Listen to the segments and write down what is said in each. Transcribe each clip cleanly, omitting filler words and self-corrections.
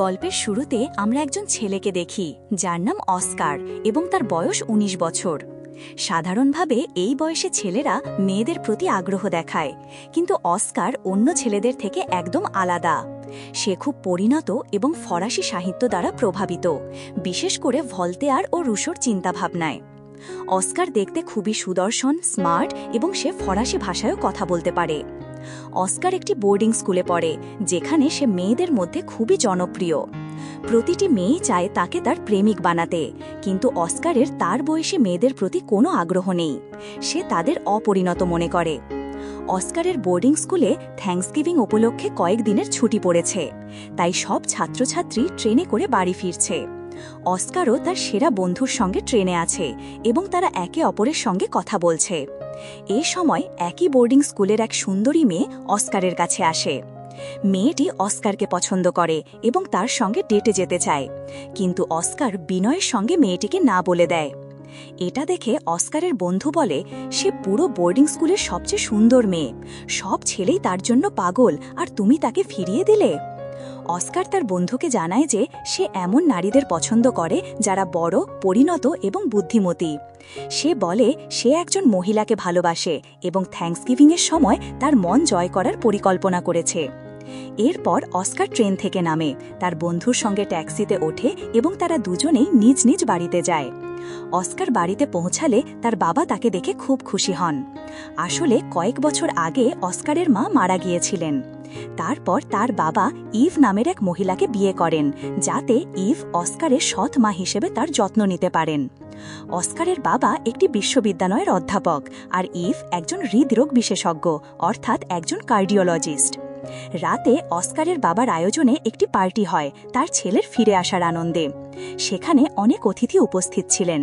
গল্পের শুরুতে আমরা একজন ছেলেকে দেখি যার নাম অস্কার এবং তার বয়স ১৯ বছর। সাধারণভাবে এই বয়সে ছেলেরা মেয়েদের প্রতি আগ্রহ দেখায়, কিন্তু অস্কার অন্য ছেলেদের থেকে একদম আলাদা। সে খুব পরিণত এবং ফরাসি সাহিত্য দ্বারা প্রভাবিত, বিশেষ করে ভলতেয়ার ও রুশোর চিন্তাভাবনায়। অস্কার দেখতে খুবই সুদর্শন, স্মার্ট এবং সে ফরাসি ভাষায়ও কথা বলতে পারে। অস্কার একটি বোর্ডিং স্কুলে পড়ে, যেখানে সে মেয়েদের মধ্যে খুবই জনপ্রিয়। প্রতিটি মেয়েই চায় তাকে তার প্রেমিক বানাতে, কিন্তু অস্কারের তার বয়সী মেয়েদের প্রতি কোনো আগ্রহ নেই। সে তাদের অপরিণত মনে করে। অস্কারের বোর্ডিং স্কুলে থ্যাঙ্কসগিভিং উপলক্ষে কয়েকদিনের ছুটি পড়েছে, তাই সব ছাত্রছাত্রী ট্রেনে করে বাড়ি ফিরছে। অস্কারও তার সেরা বন্ধুর সঙ্গে ট্রেনে আছে এবং তারা একে অপরের সঙ্গে কথা বলছে। এ সময় একই বোর্ডিং স্কুলের এক সুন্দরী মেয়ে অস্কারের কাছে আসে। মেয়েটি অস্কারকে পছন্দ করে এবং তার সঙ্গে ডেটে যেতে চায়, কিন্তু অস্কার বিনয়ের সঙ্গে মেয়েটিকে না বলে দেয়। এটা দেখে অস্কারের বন্ধু বলে, সে পুরো বোর্ডিং স্কুলের সবচেয়ে সুন্দর মেয়ে, সব ছেলেই তার জন্য পাগল, আর তুমি তাকে ফিরিয়ে দিলে। অস্কার তার বন্ধুকে জানায় যে সে এমন নারীদের পছন্দ করে যারা বড়, পরিণত এবং বুদ্ধিমতী। সে বলে সে একজন মহিলাকে ভালোবাসে এবং থ্যাঙ্কসগিভিংয়ের সময় তার মন জয় করার পরিকল্পনা করেছে। এরপর অস্কার ট্রেন থেকে নামে, তার বন্ধুর সঙ্গে ট্যাক্সিতে ওঠে এবং তারা দুজনেই নিজ নিজ বাড়িতে যায়। অস্কার বাড়িতে পৌঁছালে তার বাবা তাকে দেখে খুব খুশি হন। আসলে কয়েক বছর আগে অস্কারের মা মারা গিয়েছিলেন। তারপর তার বাবা ইভ নামের এক মহিলাকে বিয়ে করেন, যাতে ইভ অস্কারের সৎ মা হিসেবে তার যত্ন নিতে পারেন। অস্কারের বাবা একটি বিশ্ববিদ্যালয়ের অধ্যাপক, আর ইভ একজন হৃদরোগ বিশেষজ্ঞ, অর্থাৎ একজন কার্ডিওলজিস্ট। রাতে অস্কারের বাবার আয়োজনে একটি পার্টি হয় তার ছেলের ফিরে আসার আনন্দে। সেখানে অনেক অতিথি উপস্থিত ছিলেন।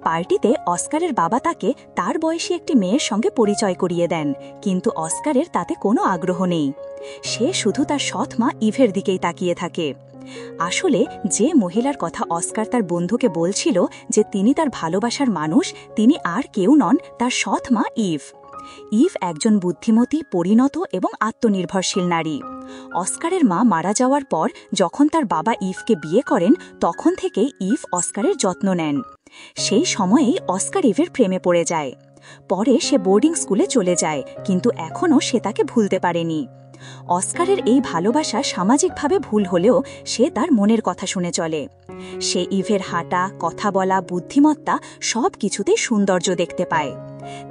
পার্টিতে অস্কারের বাবা তাকে তার বয়সী একটি মেয়ের সঙ্গে পরিচয় করিয়ে দেন, কিন্তু অস্কারের তাতে কোনো আগ্রহ নেই। সে শুধু তার সৎ মা ইভের দিকেই তাকিয়ে থাকে। আসলে যে মহিলার কথা অস্কার তার বন্ধুকে বলছিল যে তিনি তার ভালোবাসার মানুষ, তিনি আর কেউ নন, তার সৎ মা ইভ। ইভ একজন বুদ্ধিমতী, পরিণত এবং আত্মনির্ভরশীল নারী। অস্কারের মা মারা যাওয়ার পর যখন তার বাবা ইভকে বিয়ে করেন, তখন থেকেই ইভ অস্কারের যত্ন নেন। সেই সময়েই অস্কার ইভের প্রেমে পড়ে যায়। পরে সে বোর্ডিং স্কুলে চলে যায়, কিন্তু এখনও সে তাকে ভুলতে পারেনি। অস্কারের এই ভালোবাসা সামাজিকভাবে ভুল হলেও সে তার মনের কথা শুনে চলে। সে ইভের হাঁটা, কথা বলা, বুদ্ধিমত্তা সব কিছুতেই সৌন্দর্য দেখতে পায়।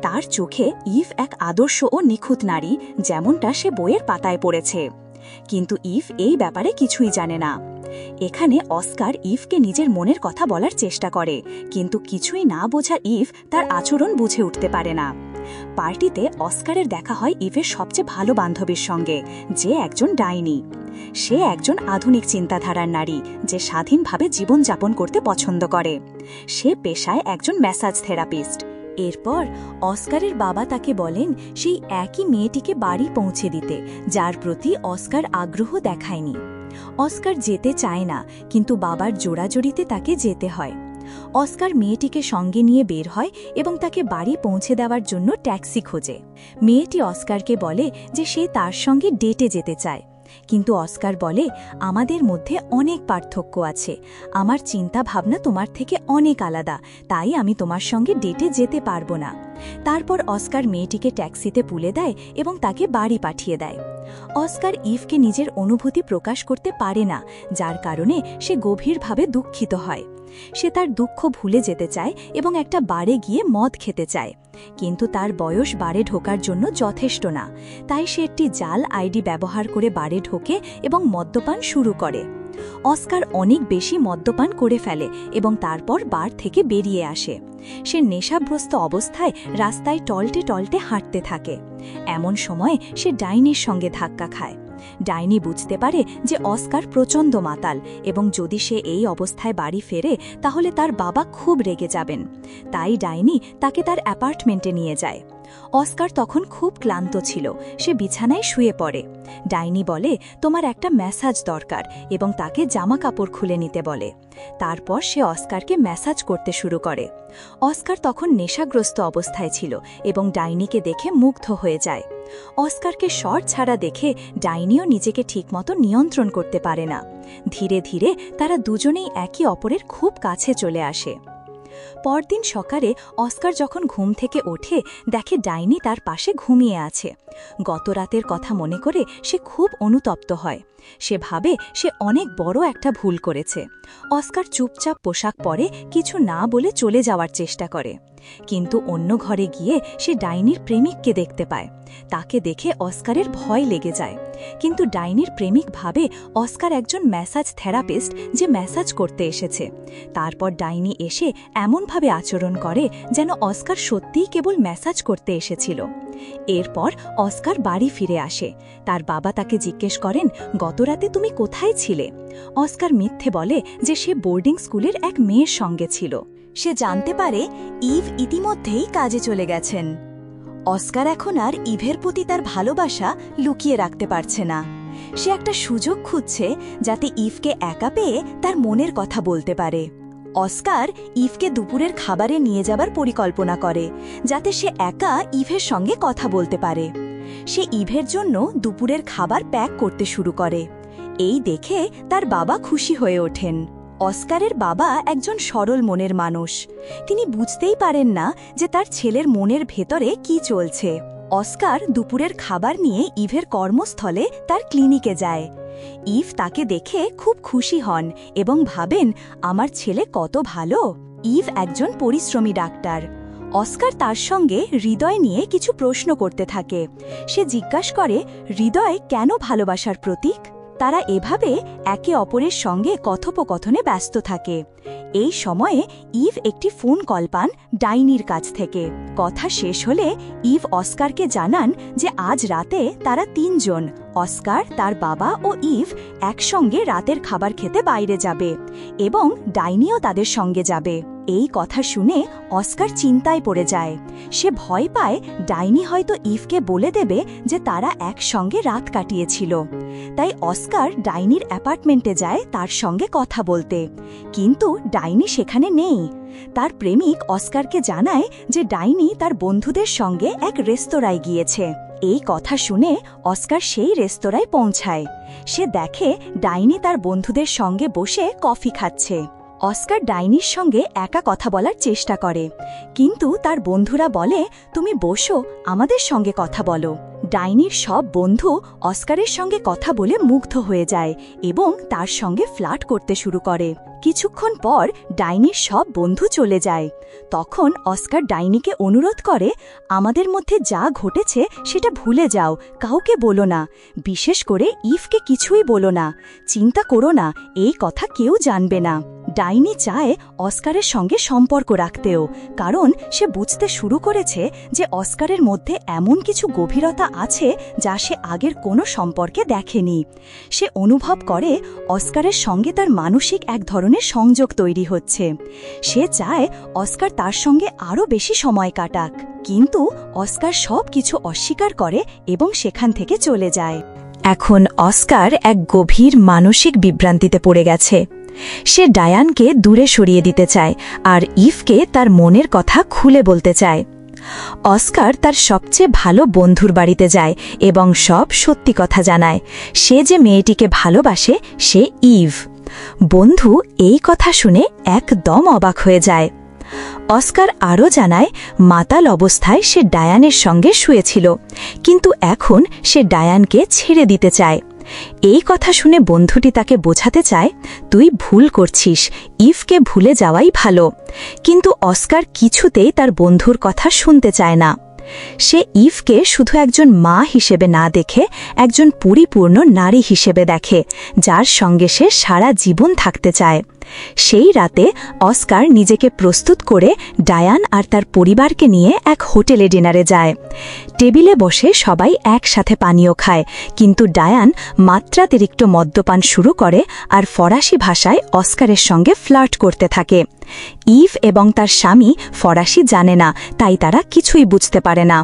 তার চোখে ইভ এক আদর্শ ও নিখুঁত নারী, যেমনটা সে বইয়ের পাতায় পড়েছে। কিন্তু ইভ এই ব্যাপারে কিছুই জানে না। এখানে অস্কার ইভকে নিজের মনের কথা বলার চেষ্টা করে, কিন্তু কিছুই না বোঝা ইভ তার আচরণ বুঝে উঠতে পারে না। পার্টিতে অস্কারের দেখা হয় ইভের সবচেয়ে ভালো বান্ধবীর সঙ্গে, যে একজন ডাইনি। সে একজন আধুনিক চিন্তাধারার নারী, যে স্বাধীনভাবে জীবনযাপন করতে পছন্দ করে। সে পেশায় একজন ম্যাসাজ থেরাপিস্ট। এরপর অস্কারের বাবা তাকে বলেন সেই একই মেয়েটিকে বাড়ি পৌঁছে দিতে, যার প্রতি অস্কার আগ্রহ দেখায়নি। অস্কার যেতে চায় না, কিন্তু বাবার জোড়াজড়িতে তাকে যেতে হয়। অস্কার মেয়েটিকে সঙ্গে নিয়ে বের হয় এবং তাকে বাড়ি পৌঁছে দেওয়ার জন্য ট্যাক্সি খোঁজে। মেয়েটি অস্কারকে বলে যে সে তার সঙ্গে ডেটে যেতে চায়, কিন্তু অস্কার বলে আমাদের মধ্যে অনেক পার্থক্য আছে, আমার চিন্তা ভাবনা তোমার থেকে অনেক আলাদা, তাই আমি তোমার সঙ্গে ডেটে যেতে পারবো না। তারপর অস্কার মেয়েটিকে ট্যাক্সিতে তুলে দেয় এবং তাকে বাড়ি পাঠিয়ে দেয়। অস্কার ইভকে নিজের অনুভূতি প্রকাশ করতে পারে না, যার কারণে সে গভীরভাবে দুঃখিত হয়। সে তার দুঃখ ভুলে যেতে চায় এবং একটা বারে গিয়ে মদ খেতে চায়, কিন্তু তার বয়স বারে ঢোকার জন্য যথেষ্ট না। তাই সে একটি জাল আইডি ব্যবহার করে বারে ঢোকে এবং মদ্যপান শুরু করে। অস্কার অনেক বেশি মদ্যপান করে ফেলে এবং তারপর বার থেকে বেরিয়ে আসে। সে নেশাগ্রস্ত অবস্থায় রাস্তায় টলটে টলটে হাঁটতে থাকে। এমন সময় সে ডাইনির সঙ্গে ধাক্কা খায়। ডাইনি বুঝতে পারে যে অস্কার প্রচণ্ড মাতাল এবং যদি সে এই অবস্থায় বাড়ি ফেরে তাহলে তার বাবা খুব রেগে যাবেন। তাই ডাইনি তাকে তার অ্যাপার্টমেন্টে নিয়ে যায়। অস্কার তখন খুব ক্লান্ত ছিল, সে বিছানায় শুয়ে পড়ে। ডাইনি বলে, তোমার একটা ম্যাসাজ দরকার, এবং তাকে জামা কাপড় খুলে নিতে বলে। তারপর সে অস্কারকে ম্যাসাজ করতে শুরু করে। অস্কার তখন নেশাগ্রস্ত অবস্থায় ছিল এবং ডাইনিকে দেখে মুগ্ধ হয়ে যায়। অস্কারকে শর্ট ছাড়া দেখে ডাইনিও নিজেকে ঠিকমতো নিয়ন্ত্রণ করতে পারে না। ধীরে ধীরে তারা দুজনেই একে অপরের খুব কাছে চলে আসে। পরদিন সকালে অস্কার যখন ঘুম থেকে ওঠে, দেখে ডাইনি তার পাশে ঘুমিয়ে আছে। গত রাতের কথা মনে করে সে খুব অনুতপ্ত হয়। সে ভাবে সে অনেক বড় একটা ভুল করেছে। অস্কার চুপচাপ পোশাক পরে কিছু না বলে চলে যাওয়ার চেষ্টা করে। কিন্তু অন্য ঘরে গিয়ে সে ডাইনির প্রেমিককে দেখতে পায়। তাকে দেখে অস্কারের ভয় লেগে যায়। কিন্তু ডাইনির প্রেমিক ভাবে অস্কার একজন ম্যাসাজ থেরাপিস্ট যে ম্যাসাজ করতে এসেছে। তারপর ডাইনি এসে এমনভাবে আচরণ করে যেন অস্কার সত্যিই কেবল ম্যাসাজ করতে এসেছিল। এরপর অস্কার বাড়ি ফিরে আসে। তার বাবা তাকে জিজ্ঞেস করেন, গতরাতে তুমি কোথায় ছিলে? অস্কার মিথ্যে বলে যে সে বোর্ডিং স্কুলের এক মেয়ের সঙ্গে ছিল। সে জানতে পারে ইভ ইতিমধ্যেই কাজে চলে গেছেন। অস্কার এখন আর ইভের প্রতি তার ভালোবাসা লুকিয়ে রাখতে পারছে না। সে একটা সুযোগ খুঁজছে যাতে ইভকে একা পেয়ে তার মনের কথা বলতে পারে। অস্কার ইভকে দুপুরের খাবারে নিয়ে যাবার পরিকল্পনা করে, যাতে সে একা ইভের সঙ্গে কথা বলতে পারে। সে ইভের জন্য দুপুরের খাবার প্যাক করতে শুরু করে। এই দেখে তার বাবা খুশি হয়ে ওঠেন। অস্কারের বাবা একজন সরল মনের মানুষ। তিনি বুঝতেই পারেন না যে তার ছেলের মনের ভেতরে কি চলছে। অস্কার দুপুরের খাবার নিয়ে ইভের কর্মস্থলে তার ক্লিনিকে যায়। ইভ তাকে দেখে খুব খুশি হন এবং ভাবেন, আমার ছেলে কত ভালো। ইভ একজন পরিশ্রমী ডাক্তার। অস্কার তার সঙ্গে হৃদয় নিয়ে কিছু প্রশ্ন করতে থাকে। সে জিজ্ঞাসা করে, হৃদয় কেন ভালোবাসার প্রতীক? তারা এভাবে একে অপরের সঙ্গে কথোপকথনে ব্যস্ত থাকে। এই সময়ে ইভ একটি ফোন কল পান ডাইনির কাছ থেকে। কথা শেষ হলে ইভ অস্কারকে জানান যে আজ রাতে তারা তিনজন, অস্কার, তার বাবা ও ইভ, একসঙ্গে রাতের খাবার খেতে বাইরে যাবে এবং ডাইনিও তাদের সঙ্গে যাবে। এই কথা শুনে অস্কার চিন্তায় পড়ে যায়। সে ভয় পায় ডাইনি হয়তো ইভকে বলে দেবে যে তারা একসঙ্গে রাত কাটিয়েছিল। তাই অস্কার ডাইনির অ্যাপার্টমেন্টে যায় তার সঙ্গে কথা বলতে। কিন্তু ডাইনি সেখানে নেই। তার প্রেমিক অস্কারকে জানায় যে ডাইনি তার বন্ধুদের সঙ্গে এক রেস্তোরাঁয় গিয়েছে। এই কথা শুনে অস্কার সেই রেস্তোরাঁয় পৌঁছায়। সে দেখে ডাইনি তার বন্ধুদের সঙ্গে বসে কফি খাচ্ছে। অস্কার ডাইনির সঙ্গে একা কথা বলার চেষ্টা করে, কিন্তু তার বন্ধুরা বলে, তুমি বসো, আমাদের সঙ্গে কথা বলো। ডাইনির সব বন্ধু অস্কারের সঙ্গে কথা বলে মুগ্ধ হয়ে যায় এবং তার সঙ্গে ফ্লার্ট করতে শুরু করে। কিছুক্ষণ পর ডাইনির সব বন্ধু চলে যায়। তখন অস্কার ডাইনিকে অনুরোধ করে, আমাদের মধ্যে যা ঘটেছে সেটা ভুলে যাও, কাউকে বলো না, বিশেষ করে ইভকে কিছুই বলো না। চিন্তা করো না, এই কথা কেউ জানবে না। ডাইনি চায় অস্কারের সঙ্গে সম্পর্ক রাখতেও, কারণ সে বুঝতে শুরু করেছে যে অস্কারের মধ্যে এমন কিছু গভীরতা আছে যা সে আগের কোনো সম্পর্কে দেখেনি। সে অনুভব করে অস্কারের সঙ্গে তার মানসিক এক ধরনের সংযোগ তৈরি হচ্ছে। সে চায় অস্কার তার সঙ্গে আরও বেশি সময় কাটাক, কিন্তু অস্কার সব কিছু অস্বীকার করে এবং সেখান থেকে চলে যায়। এখন অস্কার এক গভীর মানসিক বিভ্রান্তিতে পড়ে গেছে। সে ডায়ানকে দূরে সরিয়ে দিতে চায় আর ইভকে তার মনের কথা খুলে বলতে চায়। অস্কার তার সবচেয়ে ভালো বন্ধুর বাড়িতে যায় এবং সব সত্যি কথা জানায়। সে যে মেয়েটিকে ভালোবাসে সে ইভ। বন্ধু এই কথা শুনে একদম অবাক হয়ে যায়। অস্কার আরও জানায়, মাতাল অবস্থায় সে ডায়ানের সঙ্গে শুয়েছিল, কিন্তু এখন সে ডায়ানকে ছেড়ে দিতে চায়। এই কথা শুনে বন্ধুটি তাকে বোঝাতে চায়, তুই ভুল করছিস, ইভকে ভুলে যাওয়াই ভালো। কিন্তু অস্কার কিছুতেই তার বন্ধুর কথা শুনতে চায় না। সে ইভকে শুধু একজন মা হিসেবে না দেখে একজন পরিপূর্ণ নারী হিসেবে দেখে, যার সঙ্গে সে সারা জীবন থাকতে চায়। সেই রাতে অস্কার নিজেকে প্রস্তুত করে ডায়ান আর তার পরিবারকে নিয়ে এক হোটেলে ডিনারে যায়। টেবিলে বসে সবাই একসাথে পানীয় খায়, কিন্তু ডায়ান মাত্রাতিরিক্ত মদ্যপান শুরু করে আর ফরাসি ভাষায় অস্কারের সঙ্গে ফ্লার্ট করতে থাকে। ইভ এবং তার স্বামী ফরাসি জানে না, তাই তারা কিছুই বুঝতে পারে না।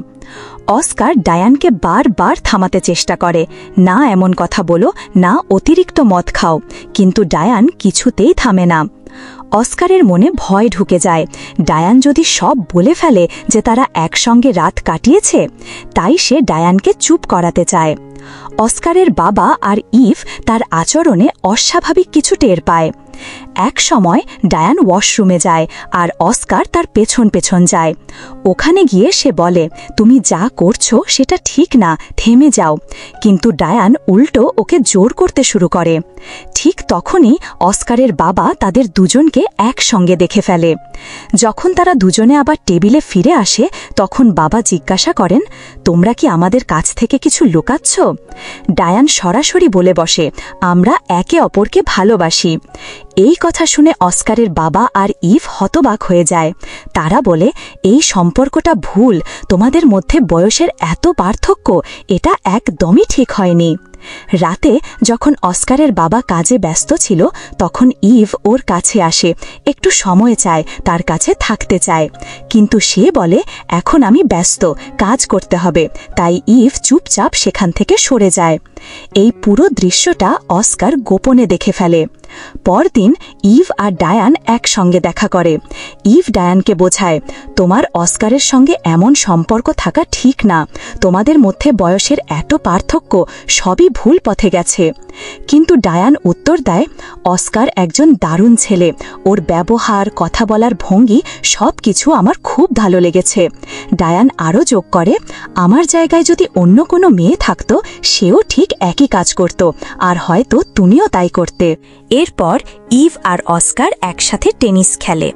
অস্কার ডায়ানকে বারবার থামাতে চেষ্টা করে, না এমন কথা বলো, না অতিরিক্ত মদ খাও, কিন্তু ডায়ান কিছুতেই থামে না। অস্কারের মনে ভয় ঢুকে যায়, ডায়ান যদি সব বলে ফেলে যে তারা একসঙ্গে রাত কাটিয়েছে, তাই সে ডায়ানকে চুপ করাতে চায়। অস্কারের বাবা আর ইভ তার আচরণে অস্বাভাবিক কিছু টের পায়। এক সময় ডায়ান ওয়াশরুমে যায় আর অস্কার তার পেছন পেছন যায়। ওখানে গিয়ে সে বলে, তুমি যা করছো সেটা ঠিক না, থেমে যাও। কিন্তু ডায়ান উল্টো ওকে জোর করতে শুরু করে। ঠিক তখনই অস্কারের বাবা তাদের দুজনকে একসঙ্গে দেখে ফেলে। যখন তারা দুজনে আবার টেবিলে ফিরে আসে, তখন বাবা জিজ্ঞাসা করেন, তোমরা কি আমাদের কাছ থেকে কিছু লুকাচ্ছ? ডায়ান সরাসরি বলে বসে, আমরা একে অপরকে ভালোবাসি। এই কথা শুনে অস্কারের বাবা আর ইভ হতবাক হয়ে যায়। তারা বলে, এই সম্পর্কটা ভুল, তোমাদের মধ্যে বয়সের এত পার্থক্য, এটা একদমই ঠিক হয়নি। রাতে যখন অস্কারের বাবা কাজে ব্যস্ত ছিল, তখন ইভ ওর কাছে আসে, একটু সময় চায়, তার কাছে থাকতে চায়। কিন্তু সে বলে, এখন আমি ব্যস্ত, কাজ করতে হবে। তাই ইভ চুপচাপ সেখান থেকে সরে যায়। এই পুরো দৃশ্যটা অস্কার গোপনে দেখে ফেলে। পরদিন ইভ আর ডায়ান একসঙ্গে দেখা করে। ইভ ডায়ানকে বোঝায়, তোমার অস্কারের সঙ্গে এমন সম্পর্ক থাকা ঠিক না, তোমাদের মধ্যে বয়সের এত পার্থক্য, সবই ভুল পথে গেছে। কিন্তু ডায়ান উত্তর দেয়, অস্কার একজন দারুণ ছেলে, ওর ব্যবহার, কথা বলার ভঙ্গি সবকিছু আমার খুব ভালো লেগেছে। ডায়ান আরও যোগ করে, আমার জায়গায় যদি অন্য কোনো মেয়ে থাকত, সেও ঠিক একই কাজ করত, আর হয়তো তুমিও তাই করতে। এরপর ইভ আর অস্কার একসাথে টেনিস খেলে।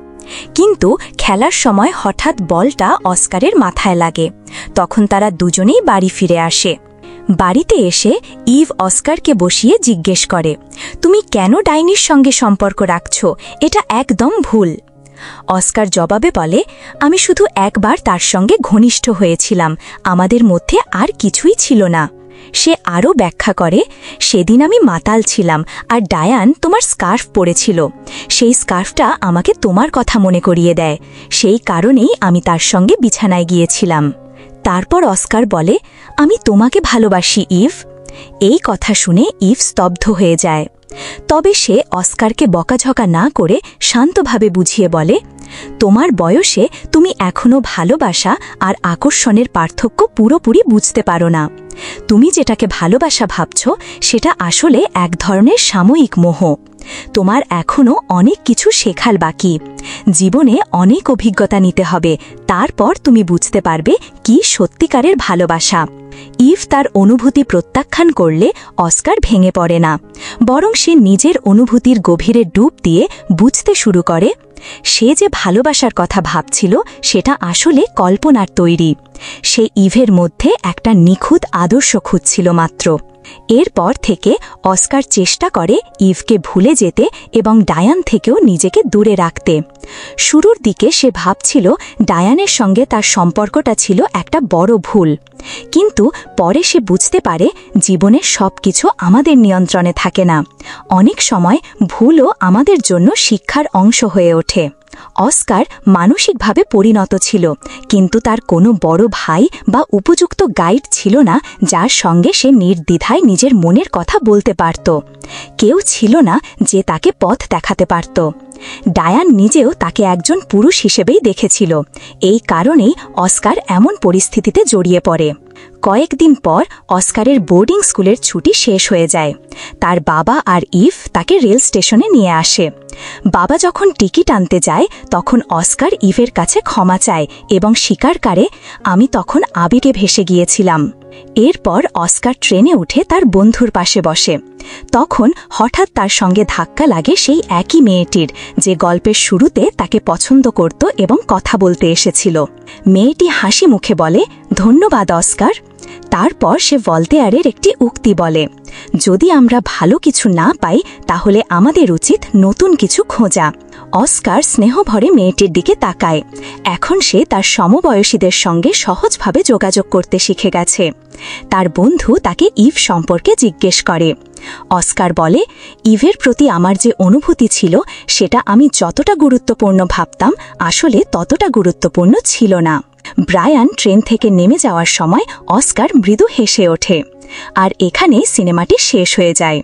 কিন্তু খেলার সময় হঠাৎ বলটা অস্কারের মাথায় লাগে। তখন তারা দুজনেই বাড়ি ফিরে আসে। বাড়িতে এসে ইভ অস্কারকে বসিয়ে জিজ্ঞেস করে, তুমি কেন ডাইনির সঙ্গে সম্পর্ক রাখছ? এটা একদম ভুল। অস্কার জবাবে বলে, আমি শুধু একবার তার সঙ্গে ঘনিষ্ঠ হয়েছিলাম, আমাদের মধ্যে আর কিছুই ছিল না। সে আরও ব্যাখ্যা করে, সেদিন আমি মাতাল ছিলাম আর ডায়ান তোমার স্কার্ফ পরেছিল। সেই স্কার্ফটা আমাকে তোমার কথা মনে করিয়ে দেয়, সেই কারণেই আমি তার সঙ্গে বিছানায় গিয়েছিলাম। তারপর অস্কার বলে, আমি তোমাকে ভালোবাসি ইভ। এই কথা শুনে ইভ স্তব্ধ হয়ে যায়। তবে সে অস্কারকে বকাঝকা না করে শান্তভাবে বুঝিয়ে বলে, তোমার বয়সে তুমি এখনও ভালোবাসা আর আকর্ষণের পার্থক্য পুরোপুরি বুঝতে পারো না। তুমি যেটাকে ভালোবাসা ভাবছ, সেটা আসলে এক ধরনের সাময়িক মোহ। তোমার এখনও অনেক কিছু শেখার বাকি, জীবনে অনেক অভিজ্ঞতা নিতে হবে, তারপর তুমি বুঝতে পারবে কি সত্যিকারের ভালোবাসা। ইভ তার অনুভূতি প্রত্যাখ্যান করলে অস্কার ভেঙে পড়ে না, বরং সে নিজের অনুভূতির গভীরে ডুব দিয়ে বুঝতে শুরু করে, সে যে ভালোবাসার কথা ভাবছিল সেটা আসলে কল্পনার তৈরি। সে ইভের মধ্যে একটা নিখুঁত আদর্শ খুঁজছিল মাত্র। এরপর থেকে অস্কার চেষ্টা করে ইভকে ভুলে যেতে এবং ডায়ান থেকেও নিজেকে দূরে রাখতে। শুরুর দিকে সে ভাবছিল ডায়ানের সঙ্গে তার সম্পর্কটা ছিল একটা বড় ভুল, কিন্তু পরে সে বুঝতে পারে জীবনের সবকিছু আমাদের নিয়ন্ত্রণে থাকে না। অনেক সময় ভুলও আমাদের জন্য শিক্ষার অংশ হয়ে ওঠে। অস্কার মানসিকভাবে পরিণত ছিল, কিন্তু তার কোনো বড় ভাই বা উপযুক্ত গাইড ছিল না যার সঙ্গে সে নির্দ্বিধায় নিজের মনের কথা বলতে পারত। কেউ ছিল না যে তাকে পথ দেখাতে পারত। ডায়ান নিজেও তাকে একজন পুরুষ হিসেবেই দেখেছিল। এই কারণেই অস্কার এমন পরিস্থিতিতে জড়িয়ে পড়ে। কয়েকদিন পর অস্কারের বোর্ডিং স্কুলের ছুটি শেষ হয়ে যায়। তার বাবা আর ইভ তাকে রেল স্টেশনে নিয়ে আসে। বাবা যখন টিকিট আনতে যায়, তখন অস্কার ইভের কাছে ক্ষমা চায় এবং স্বীকার করে, আমি তখন আবেগে ভেসে গিয়েছিলাম। এরপর অস্কার ট্রেনে উঠে তার বন্ধুর পাশে বসে। তখন হঠাৎ তার সঙ্গে ধাক্কা লাগে সেই একই মেয়েটির, যে গল্পের শুরুতে তাকে পছন্দ করত এবং কথা বলতে এসেছিল। মেয়েটি হাসি মুখে বলে, ধন্যবাদ অস্কার। তারপর সে ভলতেয়ারের একটি উক্তি বলে, যদি আমরা ভালো কিছু না পাই, তাহলে আমাদের উচিত নতুন কিছু খোঁজা। অস্কার স্নেহভরে মেয়েটির দিকে তাকায়। এখন সে তার সমবয়সীদের সঙ্গে সহজভাবে যোগাযোগ করতে শিখে গেছে। তার বন্ধু তাকে ইভ সম্পর্কে জিজ্ঞেস করে। অস্কার বলে, ইভের প্রতি আমার যে অনুভূতি ছিল সেটা আমি যতটা গুরুত্বপূর্ণ ভাবতাম আসলে ততটা গুরুত্বপূর্ণ ছিল না। ব্রায়ান ট্রেন থেকে নেমে যাওয়ার সময় অস্কার মৃদু হেসে ওঠে। আর এখানেই সিনেমাটি শেষ হয়ে যায়।